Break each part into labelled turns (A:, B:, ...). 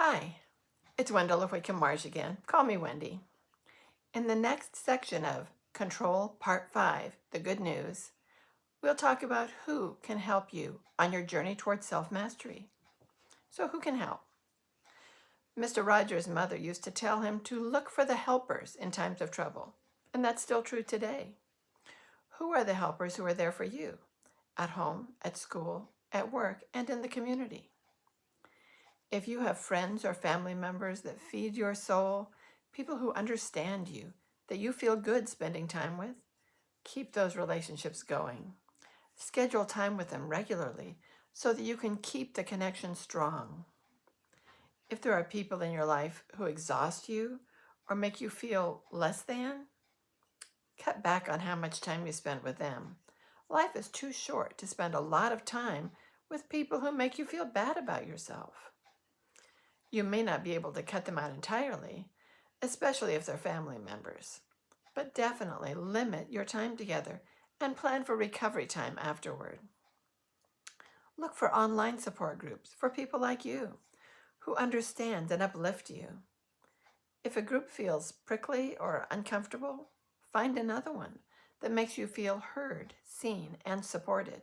A: Hi, it's Wendela Whitcomb Marsh again. Call me Wendy. In the next section of Control Part 5, The Good News, we'll talk about who can help you on your journey towards self-mastery. So who can help? Mr. Rogers' mother used to tell him to look for the helpers in times of trouble, and that's still true today. Who are the helpers who are there for you? At home, at school, at work, and in the community. If you have friends or family members that feed your soul, people who understand you, that you feel good spending time with, keep those relationships going. Schedule time with them regularly so that you can keep the connection strong. If there are people in your life who exhaust you or make you feel less than, cut back on how much time you spend with them. Life is too short to spend a lot of time with people who make you feel bad about yourself. You may not be able to cut them out entirely, especially if they're family members, but definitely limit your time together and plan for recovery time afterward. Look for online support groups for people like you who understand and uplift you. If a group feels prickly or uncomfortable, find another one that makes you feel heard, seen, and supported.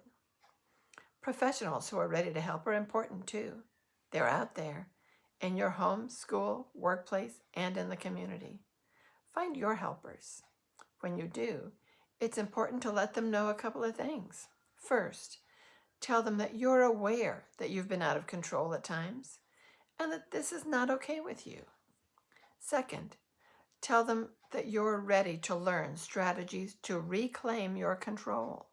A: Professionals who are ready to help are important too. They're out there in your home, school, workplace, and in the community. Find your helpers. When you do, it's important to let them know a couple of things. First, tell them that you're aware that you've been out of control at times and that this is not okay with you. Second, tell them that you're ready to learn strategies to reclaim your control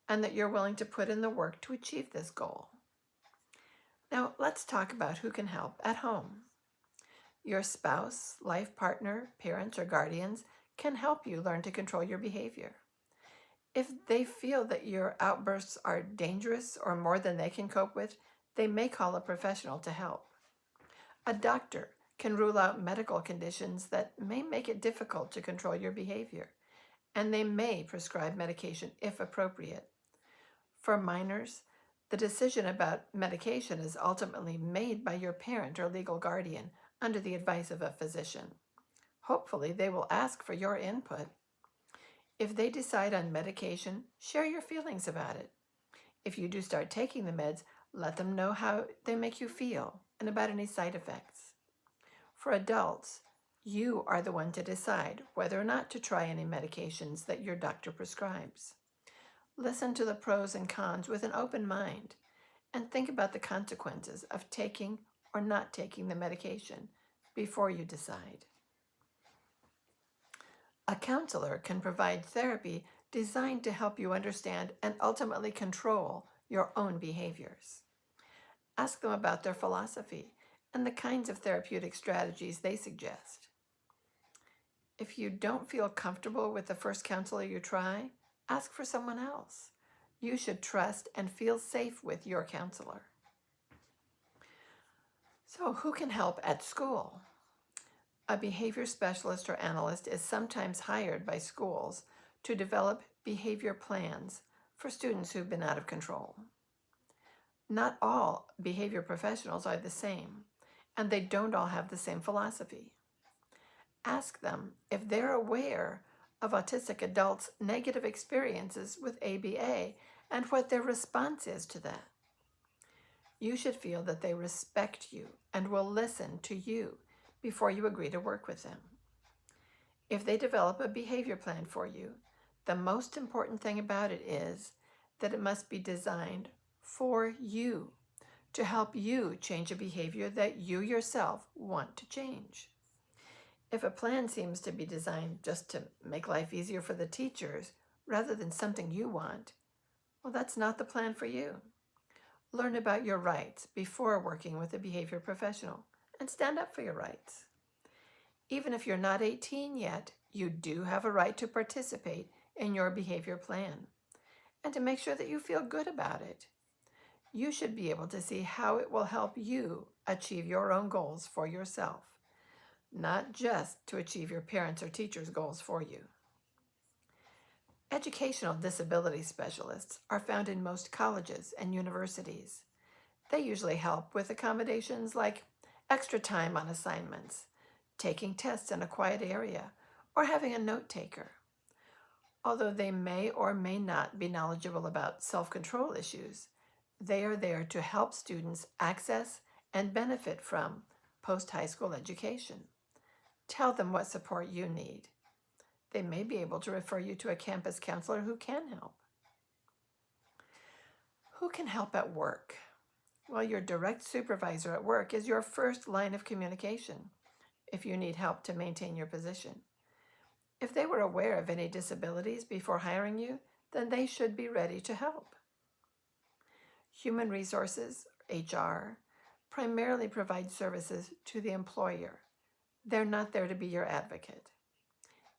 A: and that you're willing to put in the work to achieve this goal. Now, let's talk about who can help at home. Your spouse, life partner, parents, or guardians can help you learn to control your behavior. If they feel that your outbursts are dangerous or more than they can cope with, they may call a professional to help. A doctor can rule out medical conditions that may make it difficult to control your behavior, and they may prescribe medication if appropriate. For minors, the decision about medication is ultimately made by your parent or legal guardian under the advice of a physician. Hopefully, they will ask for your input. If they decide on medication, share your feelings about it. If you do start taking the meds, let them know how they make you feel and about any side effects. For adults, you are the one to decide whether or not to try any medications that your doctor prescribes. Listen to the pros and cons with an open mind and think about the consequences of taking or not taking the medication before you decide. A counselor can provide therapy designed to help you understand and ultimately control your own behaviors. Ask them about their philosophy and the kinds of therapeutic strategies they suggest. If you don't feel comfortable with the first counselor you try, ask for someone else. You should trust and feel safe with your counselor. So, who can help at school? A behavior specialist or analyst is sometimes hired by schools to develop behavior plans for students who've been out of control. Not all behavior professionals are the same, and they don't all have the same philosophy. Ask them if they're aware of autistic adults' negative experiences with ABA and what their response is to that. You should feel that they respect you and will listen to you before you agree to work with them. If they develop a behavior plan for you, the most important thing about it is that it must be designed for you to help you change a behavior that you yourself want to change. If a plan seems to be designed just to make life easier for the teachers rather than something you want, well, that's not the plan for you. Learn about your rights before working with a behavior professional and stand up for your rights. Even if you're not 18 yet, you do have a right to participate in your behavior plan and to make sure that you feel good about it. You should be able to see how it will help you achieve your own goals for yourself, not just to achieve your parents' or teachers' goals for you. Educational disability specialists are found in most colleges and universities. They usually help with accommodations like extra time on assignments, taking tests in a quiet area, or having a note taker. Although they may or may not be knowledgeable about self-control issues, they are there to help students access and benefit from post-high school education. Tell them what support you need. They may be able to refer you to a campus counselor who can help. Who can help at work? Well, your direct supervisor at work is your first line of communication if you need help to maintain your position. If they were aware of any disabilities before hiring you, then they should be ready to help. Human resources, HR, primarily provide services to the employer. They're not there to be your advocate.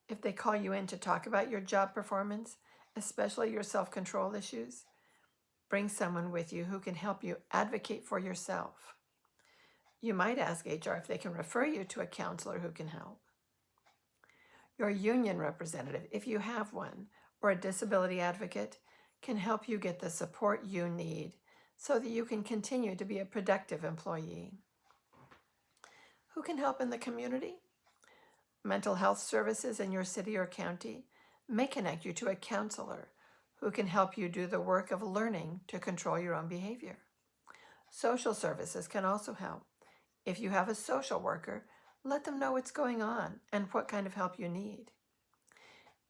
A: If they call you in to talk about your job performance, especially your self-control issues, bring someone with you who can help you advocate for yourself. You might ask HR if they can refer you to a counselor who can help. Your union representative, if you have one, or a disability advocate, can help you get the support you need so that you can continue to be a productive employee. Who can help in the community? Mental health services in your city or county may connect you to a counselor who can help you do the work of learning to control your own behavior. Social services can also help. If you have a social worker, let them know what's going on and what kind of help you need.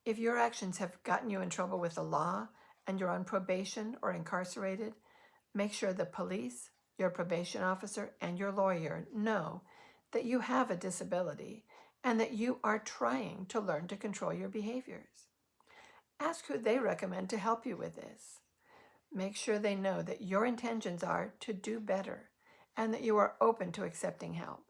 A: If your actions have gotten you in trouble with the law and you're on probation or incarcerated, make sure the police, your probation officer, and your lawyer know that you have a disability and that you are trying to learn to control your behaviors. Ask who they recommend to help you with this. Make sure they know that your intentions are to do better and that you are open to accepting help.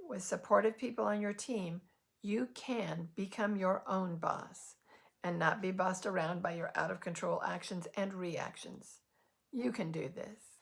A: With supportive people on your team, you can become your own boss and not be bossed around by your out-of-control actions and reactions. You can do this.